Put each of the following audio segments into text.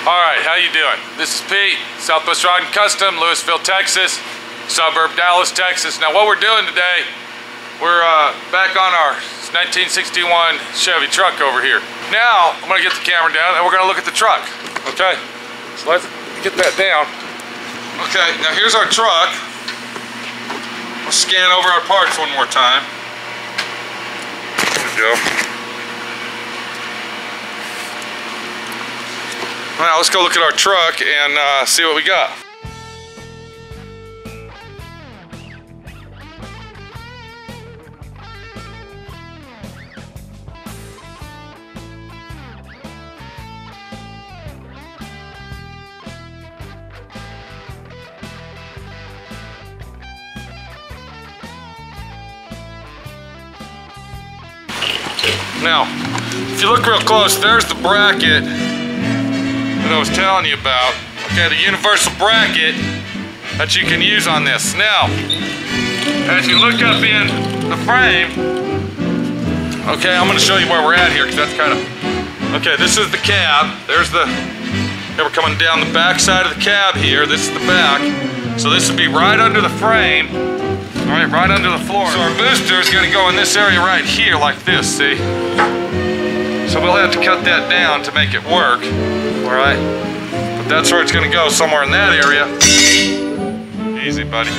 Alright, how you doing? This is Pete, Southwest Rod and Custom, Lewisville, Texas, suburb Dallas, Texas. Now what we're doing today, we're back on our 1961 Chevy truck over here. Now, I'm gonna get the camera down and we're gonna look at the truck, okay? So let's get that down. Okay, now here's our truck. We'll scan over our parts one more time. There we go. Now let's go look at our truck and see what we got. Now, if you look real close, there's the bracket that I was telling you about. Okay, the universal bracket that you can use on this. Now, as you look up in the frame, okay, I'm gonna show you where we're at here because that's kind of, okay, this is the cab. There's the, okay, we're coming down the back side of the cab here. This is the back. So this would be right under the frame. All right, right under the floor. So our booster is gonna go in this area right here like this, see? So we'll have to cut that down to make it work, all right? But that's where it's gonna go, somewhere in that area. Easy, buddy.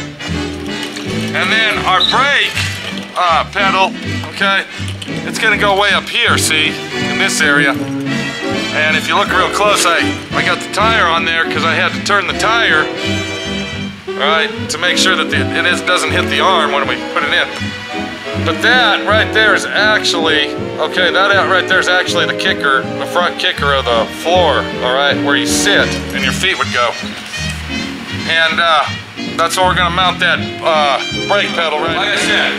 And then our brake pedal, okay? It's gonna go way up here, see? In this area. And if you look real close, I got the tire on there because I had to turn the tire, all right, to make sure that it doesn't hit the arm when we put it in. But that right there is actually, okay, that right there is actually the kicker, the front kicker of the floor, all right, where you sit and your feet would go. And that's where we're gonna mount that brake pedal right. Like I said,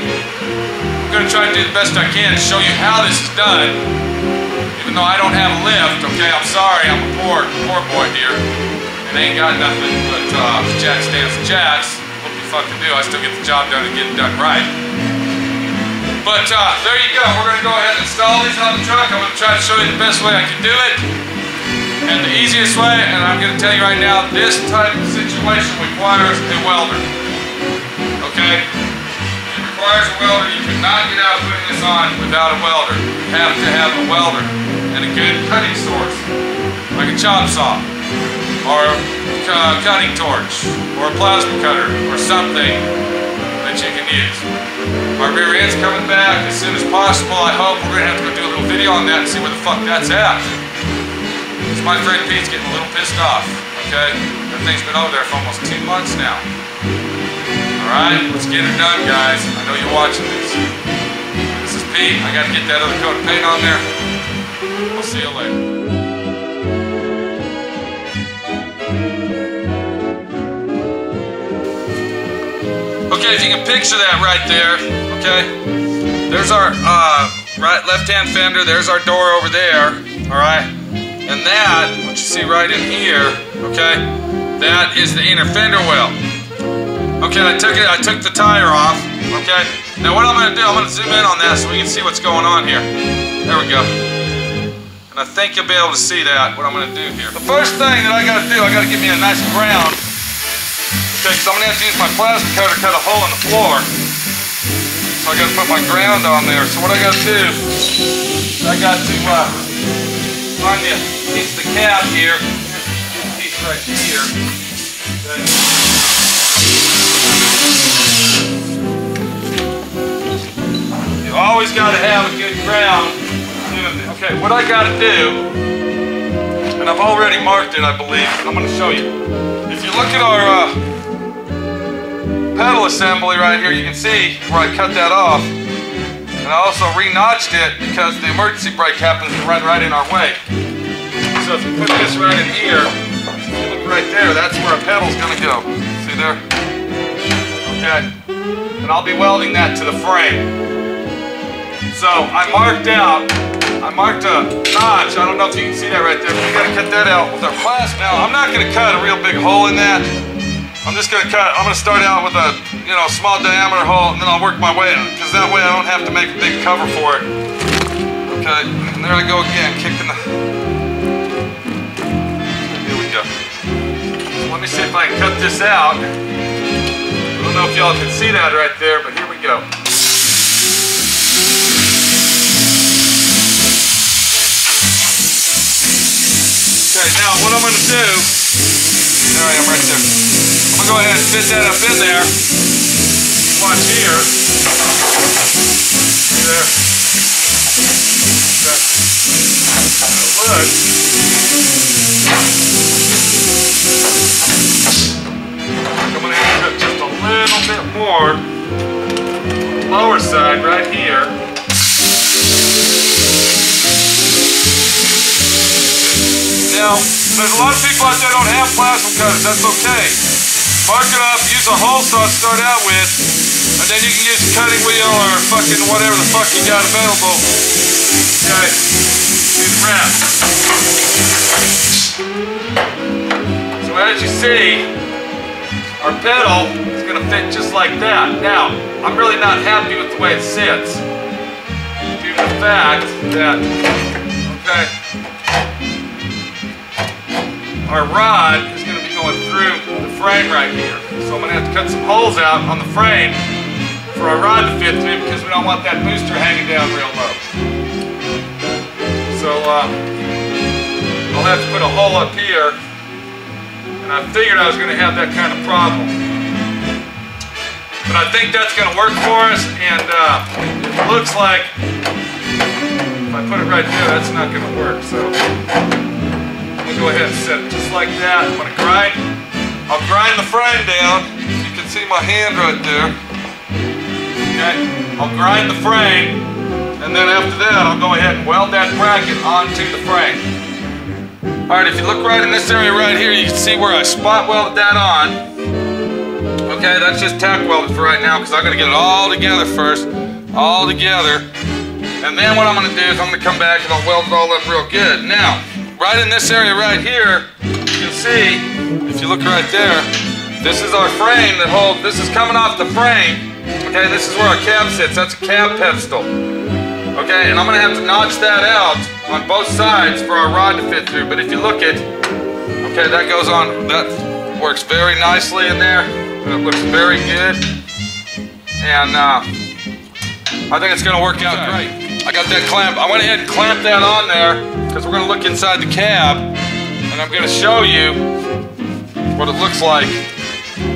I'm gonna try to do the best I can to show you how this is done, even though I don't have a lift, okay, I'm sorry, I'm a poor boy here, and ain't got nothing but jack stands and jacks. What do you fucking do? I still get the job done and get it done right. But there you go, we're going to go ahead and install these on the truck. I'm going to try to show you the best way I can do it. And the easiest way, and I'm going to tell you right now, this type of situation requires a welder. Okay? It requires a welder. You cannot get out putting this on without a welder. You have to have a welder and a good cutting source, like a chop saw, or a cutting torch, or a plasma cutter, or something that you can use. Our rear end's coming back as soon as possible. I hope we're gonna have to go do a little video on that and see where the fuck that's at. Because my friend Pete's getting a little pissed off, okay? That thing's been over there for almost 2 months now. Alright, let's get it done, guys. I know you're watching this. This is Pete. I gotta get that other coat of paint on there. We'll see you later. Okay, if you can picture that right there, okay? There's our left-hand fender, there's our door over there, all right? And that, what you see right in here, okay? That is the inner fender well. Okay, I took the tire off, okay? Now what I'm gonna do, I'm gonna zoom in on that so we can see what's going on here. There we go. And I think you'll be able to see that, what I'm gonna do here. The first thing that I gotta do, I gotta get me a nice ground. Okay, so I'm going to have to use my plasma cutter to cut a hole in the floor. So I got to put my ground on there. So what I got to do, I got to find the piece of the cab here. Here's the piece right here. Okay. You always got to have a good ground. Okay, what I got to do, and I've already marked it, I believe. I'm going to show you. If you look at our pedal assembly right here, you can see where I cut that off. And I also re-notched it because the emergency brake happens to run right in our way. So if you put this right in here, you look right there, that's where a pedal's gonna go. See there? Okay. And I'll be welding that to the frame. So I marked a notch. I don't know if you can see that right there, but we gotta cut that out with our plasma. Now, I'm not gonna cut a real big hole in that. I'm just gonna start out with a, small diameter hole, and then I'll work my way out, because that way I don't have to make a big cover for it. Okay, and there I go again, kicking the... this out. I don't know if y'all can see that right there, but here we go. Okay, now what I'm going to do, there I am right there. I'm going to go ahead and fit that up in there. Watch here. See there? Okay. Look. I'm going to have to put just a little bit more on the lower side right here. Now, there's a lot of people out there that don't have plasma cutters. That's okay. Mark it up, use a hole saw to start out with, and then you can use a cutting wheel or fucking whatever the fuck you got available. Okay, do the wrap. So as you see, our pedal is going to fit just like that. Now, I'm really not happy with the way it sits, due to the fact that, okay, our rod is going to be going through the frame right here. So I'm going to have to cut some holes out on the frame for our rod to fit through because we don't want that booster hanging down real low. So I'll have to put a hole up here, and I figured I was going to have that kind of problem. But I think that's going to work for us, and it looks like if I put it right there, that's not going to work. So I'm going to go ahead and set it just like that. I'm going to grind. I'll grind the frame down. You can see my hand right there. Okay. I'll grind the frame, and then after that, I'll go ahead and weld that bracket onto the frame. All right. If you look right in this area right here, you can see where I spot welded that on. Okay. That's just tack welded for right now because I'm going to get it all together first, all together, and then what I'm going to do is I'm going to come back and I'll weld it all up real good. Now. Right in this area right here, you can see, if you look right there, this is our frame that holds, this is coming off the frame, okay, this is where our cab sits, that's a cab pedestal, okay, and I'm going to have to notch that out on both sides for our rod to fit through, but if you look at, okay, that goes on, that works very nicely in there, it looks very good, and I think it's going to work out great. I got that clamp, I went ahead and clamped that on there, because we're going to look inside the cab, and I'm going to show you what it looks like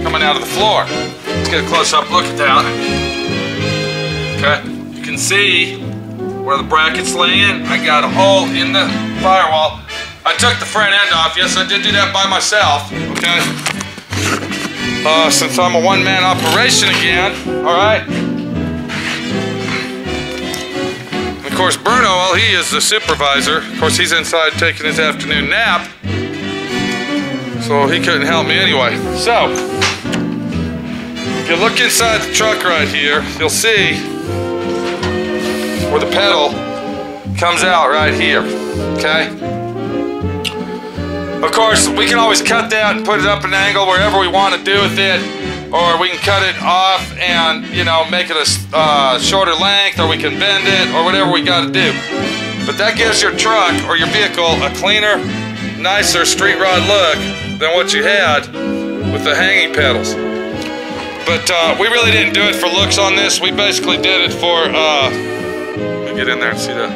coming out of the floor. Let's get a close-up look at that. Okay, you can see where the brackets lay in. I got a hole in the firewall. I took the front end off. Yes, I did do that by myself. Okay, since I'm a one-man operation again. All right. Of course, Bruno, well, he is the supervisor. Of course, he's inside taking his afternoon nap, so he couldn't help me anyway. So, if you look inside the truck right here, you'll see where the pedal comes out right here, okay? Of course, we can always cut that and put it up an angle wherever we want to do with it, or we can cut it off and, you know, make it a shorter length, or we can bend it, or whatever we got to do. But that gives your truck or your vehicle a cleaner, nicer street rod look than what you had with the hanging pedals. But we really didn't do it for looks on this. We basically did it for, let me get in there and see that.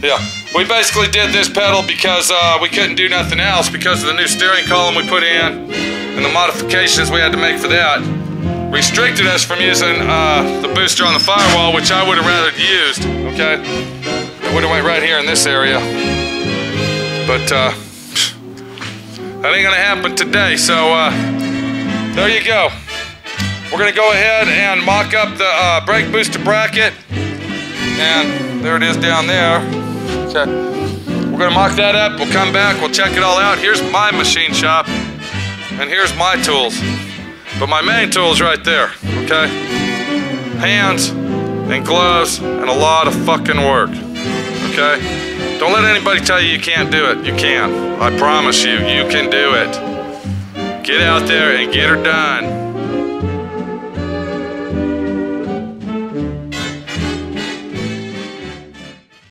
Yeah. We basically did this pedal because we couldn't do nothing else because of the new steering column we put in and the modifications we had to make for that. Restricted us from using the booster on the firewall, which I would have rather used, okay? It would have went right here in this area. But that ain't gonna happen today, so there you go. We're gonna go ahead and mock up the brake booster bracket, and there it is down there. Okay. We're gonna mock that up, we'll come back, we'll check it all out. Here's my machine shop, and here's my tools. But my main tool's right there, okay? Hands and gloves and a lot of fucking work, okay? Don't let anybody tell you you can't do it. You can. I promise you, you can do it. Get out there and get her done.